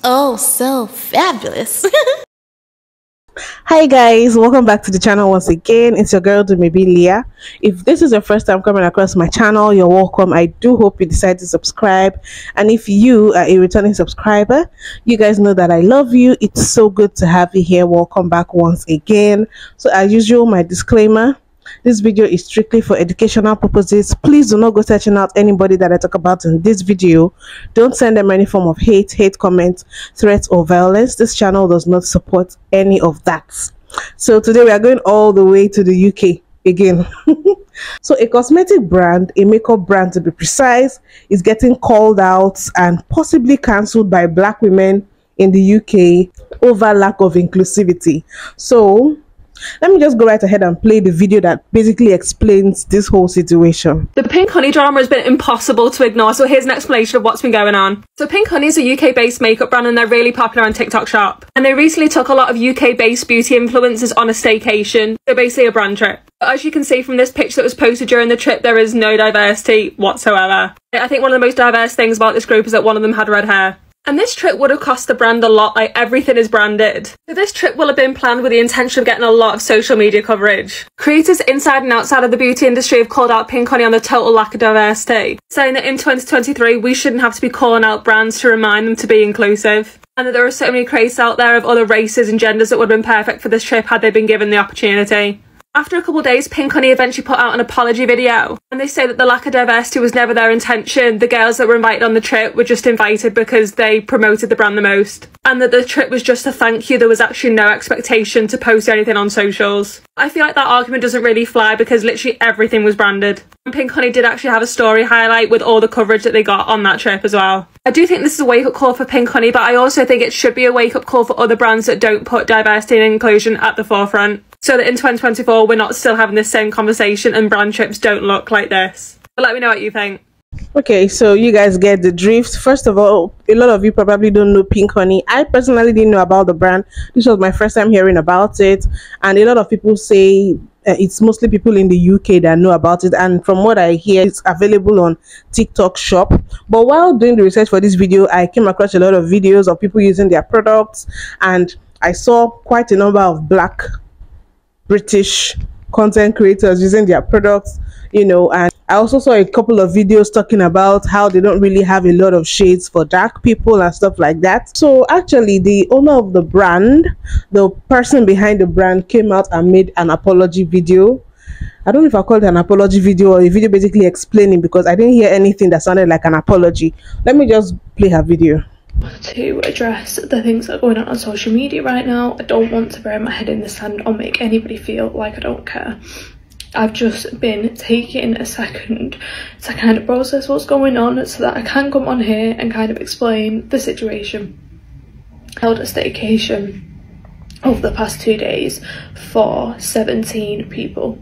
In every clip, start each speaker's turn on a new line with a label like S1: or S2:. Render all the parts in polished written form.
S1: Oh, so fabulous.
S2: Hi guys, welcome back to the channel once again. It's your girl Dumebi. If this is your first time coming across my channel, you're welcome. I do hope you decide to subscribe, and if you are a returning subscriber, you guys know that I love you. It's so good to have you here. Welcome back once again. So as usual, my disclaimer: this video is strictly for educational purposes. Please do not go searching out anybody that I talk about in this video. Don't send them any form of hate comments, threats, or violence. This channel does not support any of that. So today we are going all the way to the UK again. So a cosmetic brand, a makeup brand to be precise, is getting called out and possibly cancelled by black women in the UK over lack of inclusivity. So let me just go right ahead and play the video that basically explains this whole situation.
S3: The Pink Honey drama has been impossible to ignore, so here's an explanation of what's been going on. So Pink Honey is a UK-based makeup brand and they're really popular on TikTok Shop. And they recently took a lot of UK-based beauty influencers on a staycation, so basically a brand trip. But as you can see from this picture that was posted during the trip, there is no diversity whatsoever. I think one of the most diverse things about this group is that one of them had red hair. And this trip would have cost the brand a lot, like everything is branded. So this trip will have been planned with the intention of getting a lot of social media coverage. Creators inside and outside of the beauty industry have called out Pink Honey on the total lack of diversity, saying that in 2023 we shouldn't have to be calling out brands to remind them to be inclusive. And that there are so many creators out there of other races and genders that would have been perfect for this trip had they been given the opportunity. After a couple of days, Pink Honey eventually put out an apology video, and they say that the lack of diversity was never their intention. The girls that were invited on the trip were just invited because they promoted the brand the most, and that the trip was just a thank you. There was actually no expectation to post anything on socials. I feel like that argument doesn't really fly because literally everything was branded. And Pink Honey did actually have a story highlight with all the coverage that they got on that trip as well. I do think this is a wake-up call for Pink Honey, but I also think it should be a wake-up call for other brands that don't put diversity and inclusion at the forefront, so that in 2024 we're not still having this same conversation and brand trips don't look like this. But let me know what you think.
S2: Okay, so you guys get the drift. First of all, a lot of you probably don't know Pink Honey. I personally didn't know about the brand. This was my first time hearing about it, and a lot of people say it's mostly people in the UK that know about it, and from what I hear, it's available on TikTok Shop. But while doing the research for this video, I came across a lot of videos of people using their products, and I saw quite a number of black British content creators using their products, you know, and I also saw a couple of videos talking about how they don't really have a lot of shades for dark people and stuff like that. So actually the owner of the brand, the person behind the brand, came out and made an apology video. I don't know if I called it an apology video or a video basically explaining, because I didn't hear anything that sounded like an apology. Let me just play her video.
S4: To address the things that are going on social media right now. I don't want to bury my head in the sand or make anybody feel like I don't care. I've just been taking a second to kind of process what's going on so that I can come on here and kind of explain the situation. I held a staycation over the past 2 days for 17 people.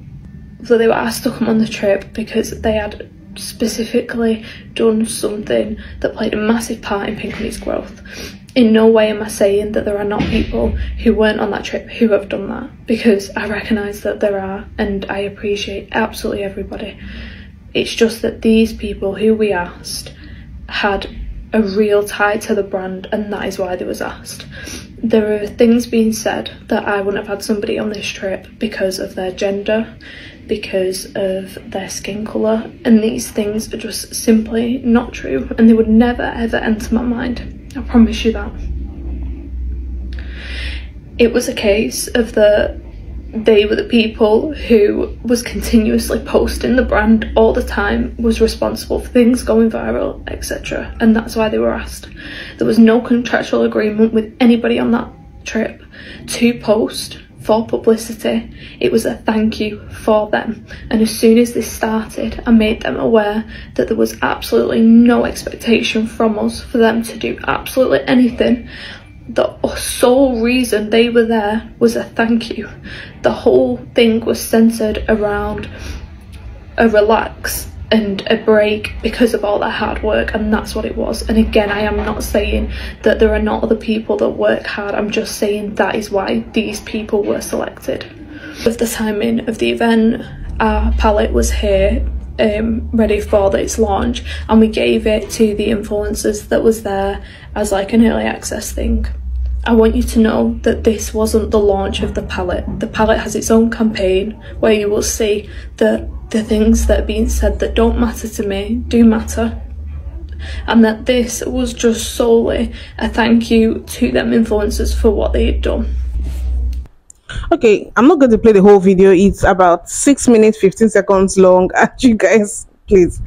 S4: So they were asked to come on the trip because they had specifically done something that played a massive part in Pink Honey's growth. In no way am I saying that there are not people who weren't on that trip who have done that, because I recognise that there are, and I appreciate absolutely everybody. It's just that these people who we asked had a real tie to the brand, and that is why they was asked. There are things being said that I wouldn't have had somebody on this trip because of their gender, because of their skin colour, and these things are just simply not true, and they would never ever enter my mind. I promise you that. It was a case of they were the people who was continuously posting the brand all the time, was responsible for things going viral, etc. And that's why they were asked. There was no contractual agreement with anybody on that trip to post for publicity. It was a thank you for them, and as soon as this started, I made them aware that there was absolutely no expectation from us for them to do absolutely anything. The sole reason they were there was a thank you. The whole thing was centered around a relax and a break because of all that hard work, and that's what it was. And again, I am not saying that there are not other people that work hard, I'm just saying that is why these people were selected. With the timing of the event, our palette was here ready for its launch, and we gave it to the influencers that was there as like an early access thing. I want you to know that this wasn't the launch of the palette. The palette has its own campaign where you will see that the things that are being said that don't matter to me do matter, and that this was just solely a thank you to them influencers for what they had done.
S2: Okay, I'm not going to play the whole video. It's about 6 minutes 15 seconds long, and you guys, please.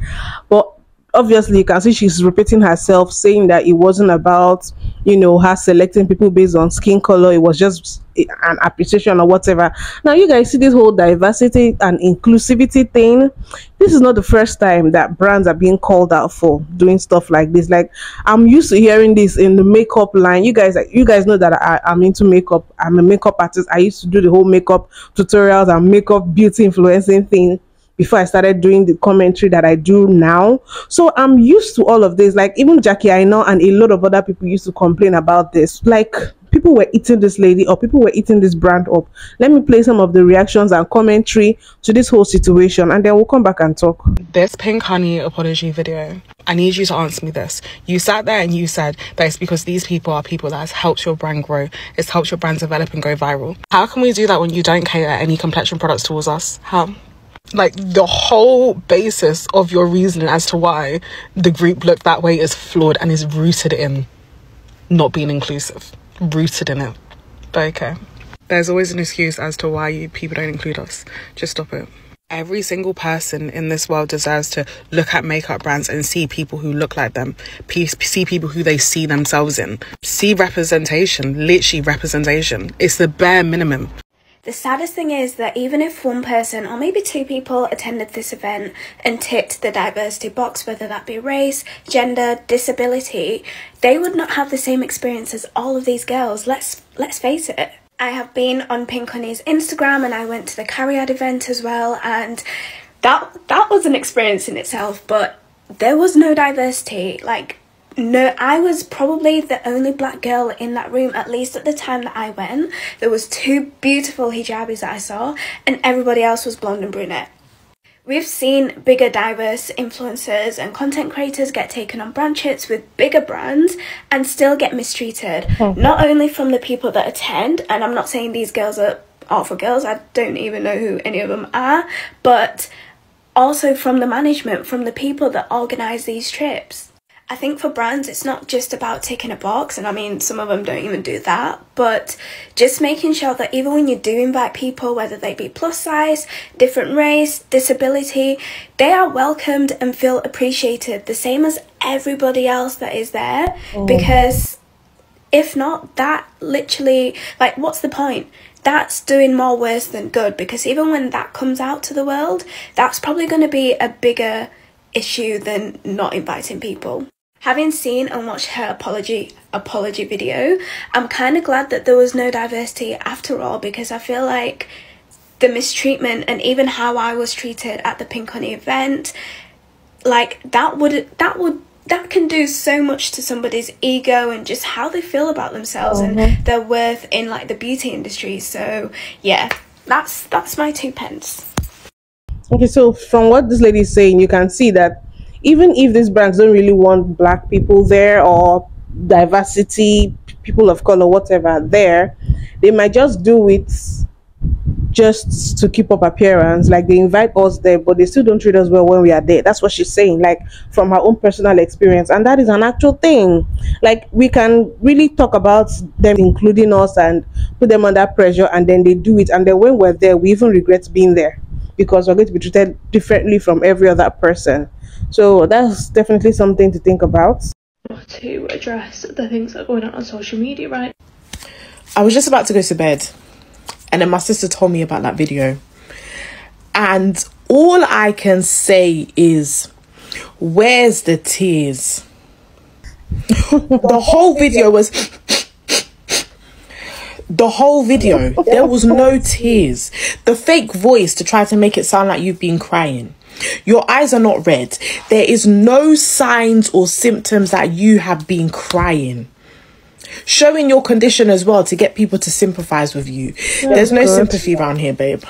S2: But obviously you can see she's repeating herself, saying that it wasn't about, you know, her selecting people based on skin color. It was just an appreciation or whatever. Now you guys see this whole diversity and inclusivity thing. This is not the first time that brands are being called out for doing stuff like this. Like, I'm used to hearing this in the makeup line. You guys know that I'm into makeup. I'm a makeup artist. I used to do the whole makeup tutorials and makeup beauty influencing thing before I started doing the commentary that I do now. So I'm used to all of this. Like, even Jackie, I know, and a lot of other people used to complain about this. Like, people were eating this lady or people were eating this brand up. Let me play some of the reactions and commentary to this whole situation, and then we'll come back and talk.
S5: This Pink Honey apology video, I need you to answer me this. You sat there and you said that it's because these people are people that has helped your brand grow. It's helped your brand develop and go viral. How can we do that when you don't cater any complexion products towards us? How? Like, the whole basis of your reasoning as to why the group looked that way is flawed and is rooted in not being inclusive. Rooted in it. But okay. There's always an excuse as to why you people don't include us. Just stop it. Every single person in this world deserves to look at makeup brands and see people who look like them. See people who they see themselves in. See representation. Literally representation. It's the bare minimum.
S1: The saddest thing is that even if one person or maybe two people attended this event and ticked the diversity box, whether that be race, gender, disability, they would not have the same experience as all of these girls. Let's face it. I have been on Pink Honey's Instagram and I went to the Cariad event as well, and that was an experience in itself, but there was no diversity. Like, no, I was probably the only black girl in that room, at least at the time that I went. There was 2 beautiful hijabis that I saw, and everybody else was blonde and brunette. We've seen bigger diverse influencers and content creators get taken on brand hits with bigger brands and still get mistreated. Not only from the people that attend, and I'm not saying these girls are awful girls, I don't even know who any of them are, but also from the management, from the people that organise these trips. I think for brands, it's not just about ticking a box, and I mean, some of them don't even do that, but just making sure that even when you do invite people, whether they be plus size, different race, disability, they are welcomed and feel appreciated the same as everybody else that is there. Because if not, that literally, like, what's the point? That's doing more worse than good, because even when that comes out to the world, that's probably going to be a bigger issue than not inviting people. Having seen and watched her apology video, I'm kind of glad that there was no diversity after all, because I feel like the mistreatment and even how I was treated at the Pink Honey event, like, that can do so much to somebody's ego and just how they feel about themselves and their worth in, like, the beauty industry. So yeah, that's my 2 pence.
S2: Okay, so from what this lady is saying, you can see that even if these brands don't really want black people there or diversity, people of color, whatever there, they might just do it just to keep up appearance. Like, they invite us there, but they still don't treat us well when we are there. That's what she's saying, like, from her own personal experience, and that is an actual thing. Like, we can really talk about them including us and put them under pressure, and then they do it, and then when we're there, we even regret being there because we're going to be treated differently from every other person. So that's definitely something to think about.
S4: To address the things that are going on social media, right?
S5: I was just about to go to bed, and then my sister told me about that video, and all I can say is, where's the tears? The whole video was... The whole video, there was no tears. The fake voice to try to make it sound like you've been crying. Your eyes are not red. There is no signs or symptoms that you have been crying. Showing your condition as well to get people to sympathize with you. There's no sympathy around here, babe.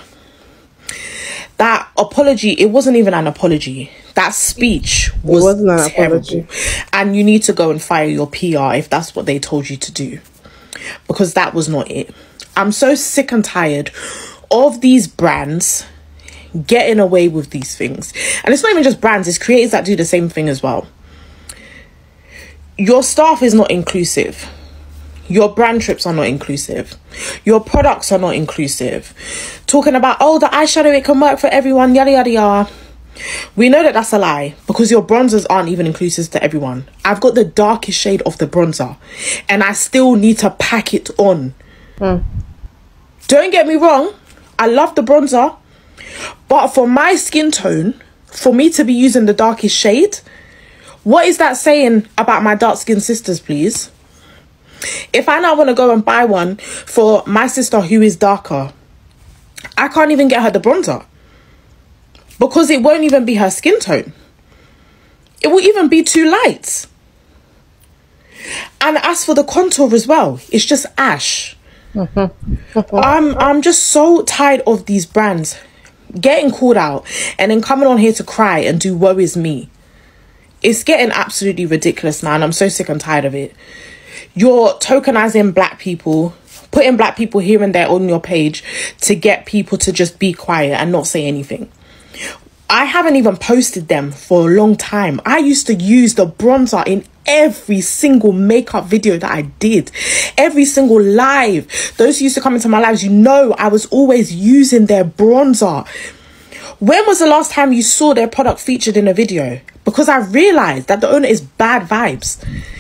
S6: That apology, it wasn't even an apology. That speech was terrible. Apology. And you need to go and fire your PR if that's what they told you to do, because that was not it. I'm so sick and tired of these brands getting away with these things. And it's not even just brands, it's creators that do the same thing as well. Your staff is not inclusive. Your brand trips are not inclusive. Your products are not inclusive. Talking about, oh, the eyeshadow, it can work for everyone, yada, yada, yada. We know that that's a lie, because your bronzers aren't even inclusive to everyone. I've got the darkest shade of the bronzer and I still need to pack it on. Don't get me wrong, I love the bronzer, but for my skin tone, for me to be using the darkest shade, what is that saying about my dark skinned sisters, please? If I now want to go and buy one for my sister who is darker, I can't even get her the bronzer, because it won't even be her skin tone. It will even be too light. And as for the contour as well, it's just ash. I'm just so tired of these brands getting called out and then coming on here to cry and do woe is me. It's getting absolutely ridiculous now, and I'm so sick and tired of it. You're tokenizing black people, putting black people here and there on your page to get people to just be quiet and not say anything. I haven't even posted them for a long time. I used to use the bronzer in every single makeup video that I did, every single live. Those who used to come into my lives, you know, I was always using their bronzer. When was the last time you saw their product featured in a video? Because I realized that the owner is bad vibes.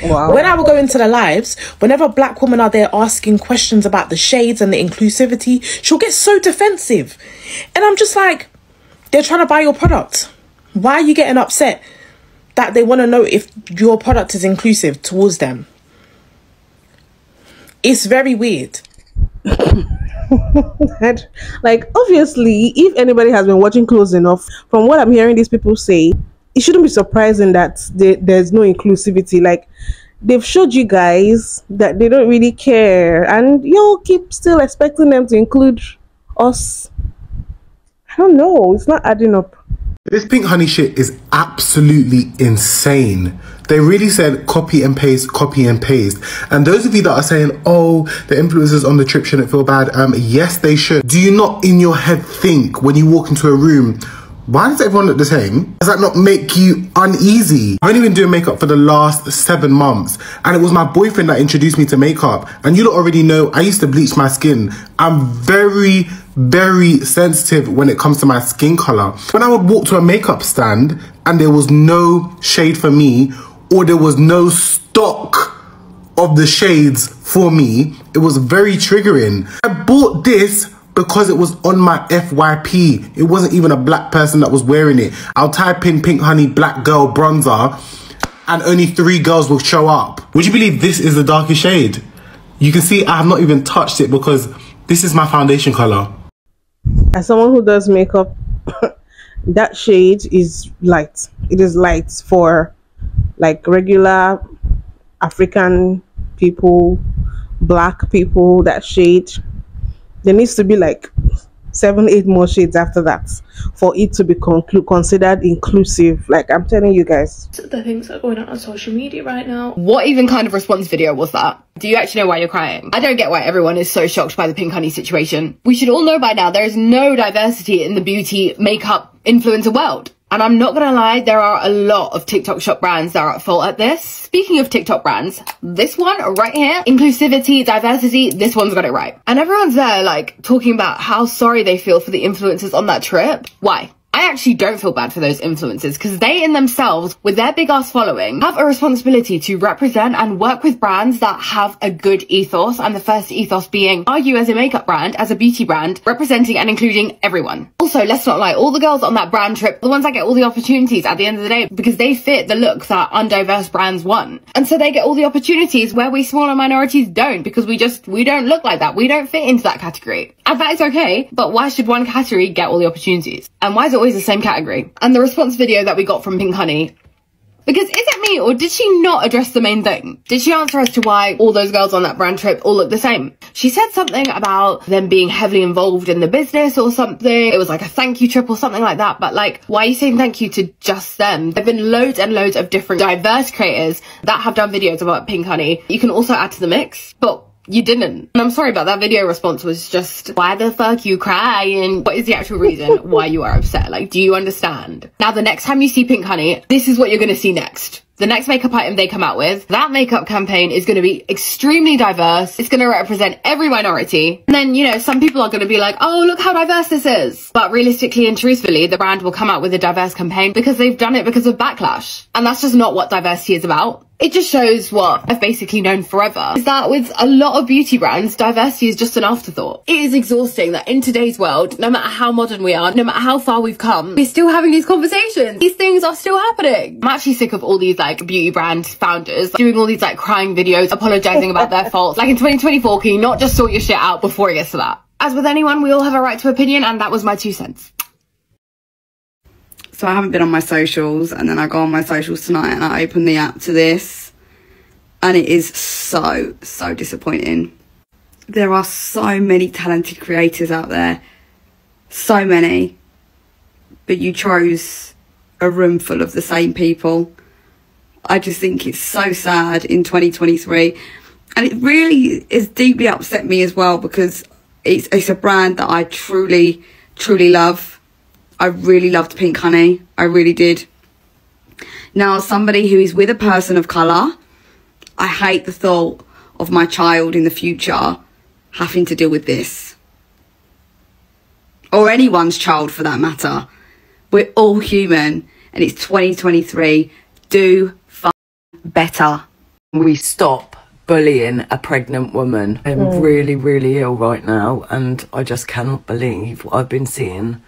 S6: Wow. When I would go into the lives, whenever black women are there asking questions about the shades and the inclusivity, she'll get so defensive. And I'm just like, they're trying to buy your product. Why are you getting upset that they want to know if your product is inclusive towards them? It's very weird.
S2: Like, obviously, if anybody has been watching close enough, from what I'm hearing these people say, it shouldn't be surprising that there's no inclusivity. Like, they've showed you guys that they don't really care, and y'all keep still expecting them to include us. I don't know, it's not adding up.
S7: This pink honey shit is absolutely insane. They really said copy and paste, copy and paste. And those of you that are saying, oh, the influencers on the trip shouldn't feel bad, yes, they should. Do you not in your head think when you walk into a room, why does everyone look the same? Does that not make you uneasy? I've only been doing makeup for the last 7 months, and it was my boyfriend that introduced me to makeup. And you lot already know I used to bleach my skin. I'm very, very sensitive when it comes to my skin color. When I would walk to a makeup stand and there was no shade for me, or there was no stock of the shades for me, it was very triggering. I bought this because it was on my FYP. It wasn't even a black person that was wearing it. I'll type in pink honey black girl bronzer and only 3 girls will show up. Would you believe this is the darkest shade? You can see I have not even touched it because this is my foundation color.
S2: As someone who does makeup, that shade is light. It is light for like regular African people, black people. That shade, there needs to be like 7-8 more shades after that for it to be considered inclusive. Like, I'm telling you guys,
S4: the things that are going on social media right now.
S8: What even kind of response video was that? Do you actually know why you're crying? I don't get why everyone is so shocked by the pink honey situation. We should all know by now there is no diversity in the beauty makeup influencer world. And I'm not gonna lie, there are a lot of TikTok shop brands that are at fault at this. Speaking of TikTok brands, this one right here, inclusivity, diversity, this one's got it right. And everyone's there like talking about how sorry they feel for the influencers on that trip. Why? I actually don't feel bad for those influencers because they in themselves, with their big ass following, have a responsibility to represent and work with brands that have a good ethos. And the first ethos being, are you as a makeup brand, as a beauty brand, representing and including everyone? Also, let's not lie, all the girls on that brand trip, the ones that get all the opportunities at the end of the day, because they fit the look that undiverse brands want. And so they get all the opportunities where we smaller minorities don't, because we don't look like that. We don't fit into that category. And that is okay, but why should one category get all the opportunities? And why is it always the same category? And the response video that we got from Pink Honey, because is it like me, or did she not address the main thing? Did she answer as to why all those girls on that brand trip all look the same? She said something about them being heavily involved in the business or something. It was like a thank you trip or something like that. But like, why are you saying thank you to just them? There've been loads and loads of different diverse creators that have done videos about Pink Honey. You can also add to the mix, but you didn't. And I'm sorry, but that video response was just, why the fuck you crying? What is the actual reason why you are upset? Like, do you understand? Now, the next time you see Pink Honey, this is what you're gonna see next. The next makeup item they come out with, that makeup campaign is going to be extremely diverse. It's going to represent every minority. And then, you know, some people are going to be like, oh, look how diverse this is. But realistically and truthfully, the brand will come out with a diverse campaign because they've done it because of backlash. And that's just not what diversity is about. It just shows what I've basically known forever, is that with a lot of beauty brands, diversity is just an afterthought. It is exhausting that in today's world, no matter how modern we are, no matter how far we've come, we're still having these conversations. These things are still happening. I'm actually sick of all these like beauty brand founders doing all these like crying videos, apologizing about their faults. Like in 2024, can you not just sort your shit out before it gets to that? As with anyone, we all have a right to opinion, and that was my 2 cents.
S9: So I haven't been on my socials, and then I go on my socials tonight and I open the app to this, and it is so disappointing. There are so many talented creators out there, so many, but you chose a room full of the same people. I just think it's so sad in 2023, and it really is deeply upset me as well, because it's a brand that I truly love. I really loved Pink Honey. I really did. Now, as somebody who is with a person of colour, I hate the thought of my child in the future having to deal with this. Or anyone's child for that matter. We're all human, and it's 2023. Do better.
S10: We stop bullying a pregnant woman. I'm really ill right now, and I just cannot believe what I've been seeing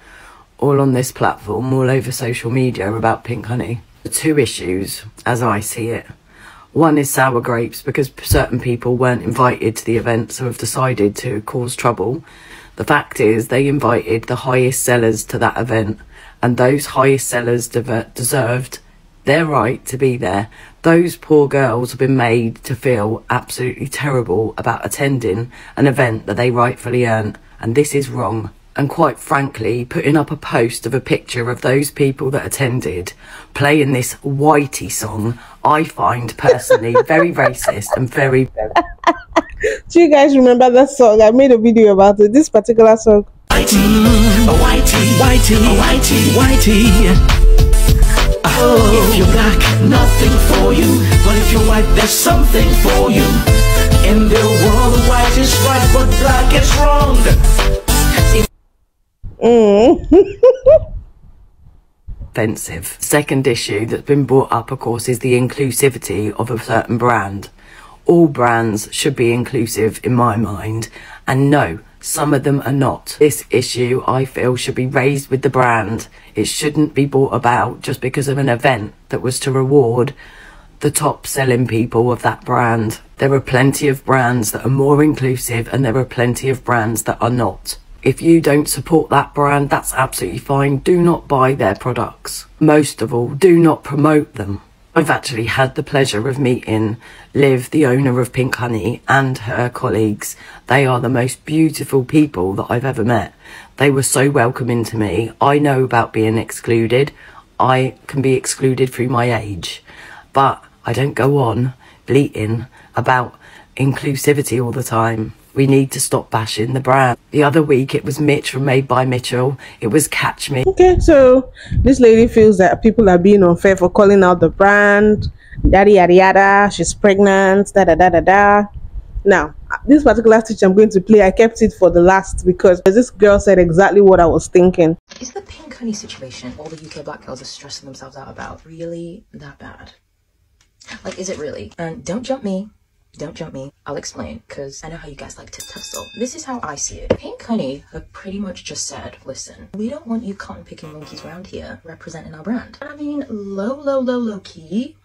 S10: all on this platform, all over social media about Pink Honey. The 2 issues, as I see it. One is sour grapes, because certain people weren't invited to the event, so have decided to cause trouble. The fact is, they invited the highest sellers to that event, and those highest sellers deserved their right to be there. Those poor girls have been made to feel absolutely terrible about attending an event that they rightfully earned, and this is wrong. And quite frankly, putting up a post of a picture of those people that attended playing this WHYTEE song, I find personally very racist and very
S2: Do you guys remember that song? I made a video about it, this particular song.
S11: WHYTEE. If you're black, nothing for you, but if you're white, there's something for you. In the world, white is right, but black is wrong.
S10: offensive. Second issue that's been brought up, of course, is the inclusivity of a certain brand. All brands should be inclusive in my mind, and no, some of them are not. This issue, I feel, should be raised with the brand. It shouldn't be brought about just because of an event that was to reward the top selling people of that brand. There are plenty of brands that are more inclusive, and there are plenty of brands that are not. If you don't support that brand, that's absolutely fine. Do not buy their products. Most of all, do not promote them. I've actually had the pleasure of meeting Liv, the owner of Pink Honey, and her colleagues. They are the most beautiful people that I've ever met. They were so welcoming to me. I know about being excluded. I can be excluded through my age, but I don't go on bleating about inclusivity all the time. We need to stop bashing the brand. The other week it was Mitch from Made by Mitchell. It was Catch Me.
S2: Okay, so this lady feels that people are being unfair for calling out the brand. Yada yada yada. She's pregnant. Da da da da da. Now, this particular stitch I'm going to play, I kept it for the last because this girl said exactly what I was thinking.
S12: Is the Pink Honey situation all the UK black girls are stressing themselves out about really that bad? Like, is it really? And don't jump me. Don't jump me. I'll explain, because I know how you guys like to tussle. This is how I see it. Pink Honey have pretty much just said, listen, we don't want you cotton picking monkeys around here representing our brand. And I mean, low key,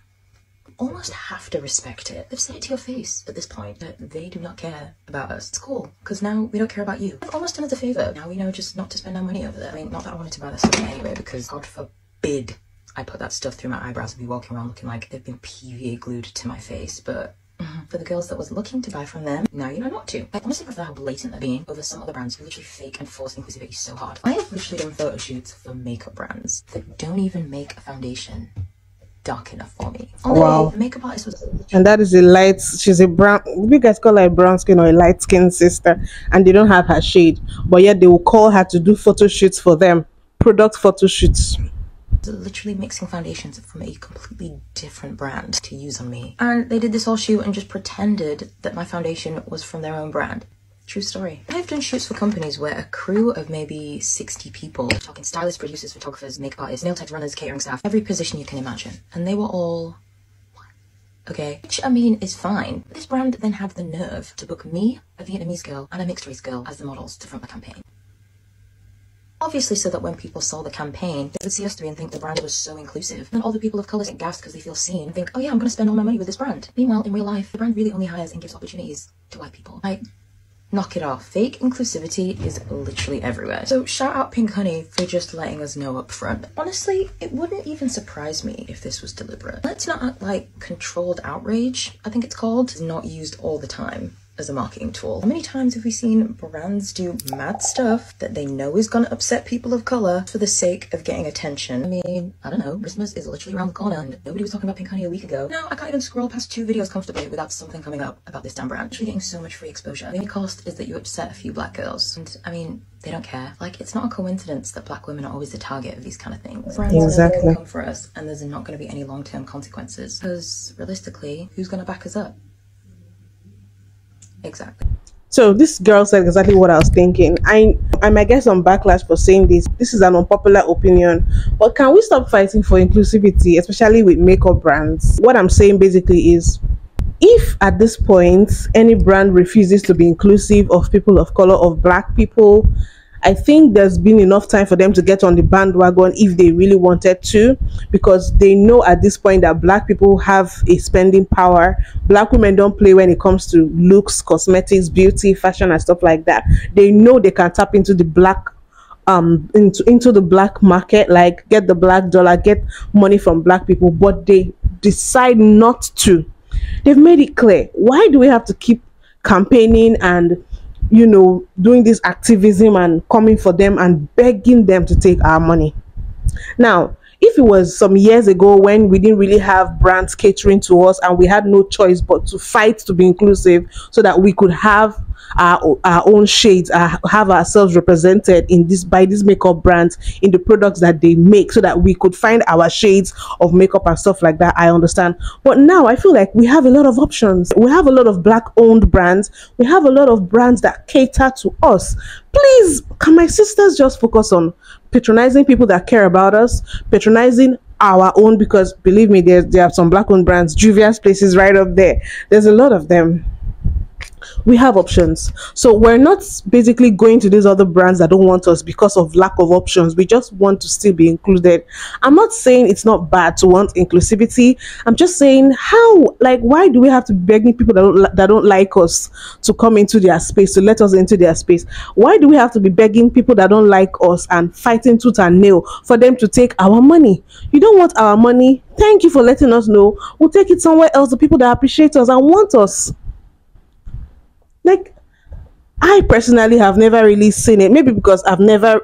S12: almost have to respect it. They've said it to your face at this point that they do not care about us. It's cool, because now we don't care about you. They've almost done us a favour. Now we know just not to spend our money over there. I mean, not that I wanted to buy this stuff anyway, because God forbid I put that stuff through my eyebrows and be walking around looking like they've been PVA glued to my face. But for the girls that was looking to buy from them, now you know not to. I honestly prefer how blatant they're being over some other brands who literally fake and force inclusivity so hard. I have literally done photo shoots for makeup brands that don't even make a foundation dark enough for me.
S2: Wow.
S12: The makeup artist was,
S2: and that is a light, she's a brown, you guys call her a brown skin or a light skin sister, and they don't have her shade, but yet they will call her to do photo shoots for them, product photo shoots.
S12: literally mixing foundations from a completely different brand to use on me. And they did this whole shoot and just pretended that my foundation was from their own brand. True story. I've done shoots for companies where a crew of maybe 60 people, talking stylists, producers, photographers, makeup artists, nail tech runners, catering staff, every position you can imagine. And they were all okay, which I mean is fine. This brand then had the nerve to book me, a Vietnamese girl, and a mixed race girl as the models to front the campaign. Obviously so that when people saw the campaign, they would see us three and think the brand was so inclusive. And all the people of colour get gassed because they feel seen and think, oh yeah, I'm going to spend all my money with this brand. Meanwhile, in real life, the brand really only hires and gives opportunities to white people. Like, knock it off. Fake inclusivity is literally everywhere. So shout out Pink Honey for just letting us know up front. Honestly, it wouldn't even surprise me if this was deliberate. Let's not act like controlled outrage, I think it's called, is not used all the time as a marketing tool. How many times have we seen brands do mad stuff that they know is gonna upset people of colour for the sake of getting attention? I mean, I don't know, Christmas is literally around the corner and nobody was talking about Pink Honey a week ago. No, I can't even scroll past 2 videos comfortably without something coming up about this damn brand. Actually getting so much free exposure. The only cost is that you upset a few black girls. And I mean, they don't care. Like, it's not a coincidence that black women are always the target of these kind of things. Brands
S2: exactly.
S12: are gonna come for us and there's not gonna be any long-term consequences. Because realistically, who's gonna back us up? Exactly.
S2: So this girl said exactly what I was thinking. I might get some backlash for saying this. This is an unpopular opinion, but can we stop fighting for inclusivity, especially with makeup brands? What I'm saying basically is, if at this point any brand refuses to be inclusive of people of color, of black people, I think there's been enough time for them to get on the bandwagon if they really wanted to, because they know at this point that black people have a spending power. Black women don't play when it comes to looks, cosmetics, beauty, fashion and stuff like that. They know they can tap into the black into the black market, like get the black dollar, get money from black people, but they decide not to. They've made it clear. Why do we have to keep campaigning and, you know, doing this activism and coming for them and begging them to take our money? Now, if it was some years ago when we didn't really have brands catering to us and we had no choice but to fight to be inclusive so that we could have our own shades, have ourselves represented in this by these makeup brands in the products that they make, so that we could find our shades of makeup and stuff like that, I understand. But now I feel like we have a lot of options. We have a lot of black owned brands. We have a lot of brands that cater to us. Please, can my sisters just focus on patronizing people that care about us, patronizing our own? Because believe me, there are some black owned brands. Juvia's Place is right up there. There's a lot of them. We have options, so we're not basically going to these other brands that don't want us because of lack of options. We just want to still be included. I'm not saying it's not bad to want inclusivity. I'm just saying, how, like, why do we have to be begging people that don't like us to come into their space, to let us into their space? Why do we have to be begging people that don't like us and fighting tooth and nail for them to take our money? You don't want our money? Thank you for letting us know. We'll take it somewhere else, the people that appreciate us and want us. Like, I personally have never really seen it, maybe because I've never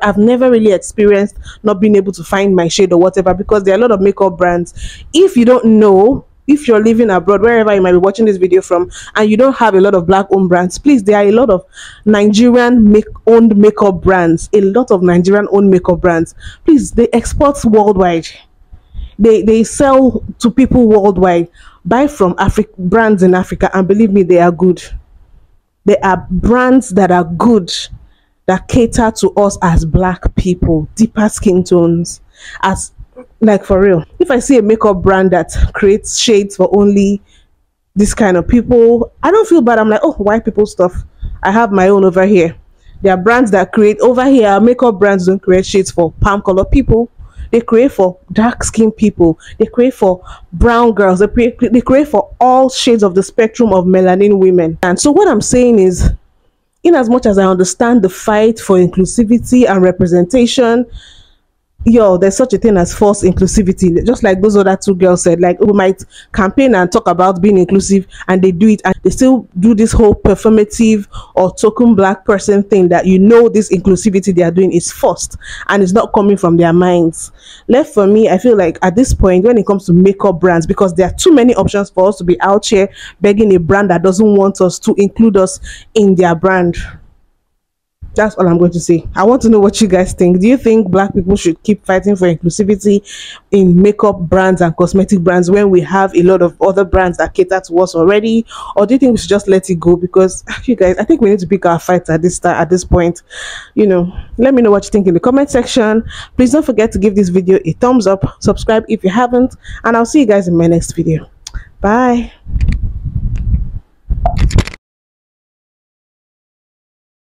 S2: really experienced not being able to find my shade or whatever, because there are a lot of makeup brands. If you don't know, if you're living abroad, wherever you might be watching this video from, and you don't have a lot of black owned brands, please, there are a lot of Nigerian owned makeup brands, please, they export worldwide. They sell to people worldwide. Buy from brands in Africa, and believe me, they are good. There are brands that are good, that cater to us as black people, deeper skin tones, as, like, for real. If I see a makeup brand that creates shades for only this kind of people, I don't feel bad. I'm like, oh, white people stuff. I have my own over here. There are brands that create over here. Makeup brands don't create shades for palm color people. They create for dark skinned people. They create for brown girls. They create for all shades of the spectrum of melanin women. And so what I'm saying is, in as much as I understand the fight for inclusivity and representation, yo, there's such a thing as false inclusivity. Just like those other two girls said, like, we might campaign and talk about being inclusive, and they do it, and they still do this whole performative or token black person thing that, you know, this inclusivity they are doing is forced and it's not coming from their minds. Left for me, I feel like at this point, when it comes to makeup brands, because there are too many options for us to be out here begging a brand that doesn't want us to include us in their brand. That's all I'm going to say. I want to know what you guys think. Do you think black people should keep fighting for inclusivity in makeup brands and cosmetic brands when we have a lot of other brands that cater to us already? Or do you think we should just let it go? Because you guys, I think we need to pick our fights at this point. You know, let me know what you think in the comment section. Please don't forget to give this video a thumbs up, subscribe if you haven't, and I'll see you guys in my next video. Bye.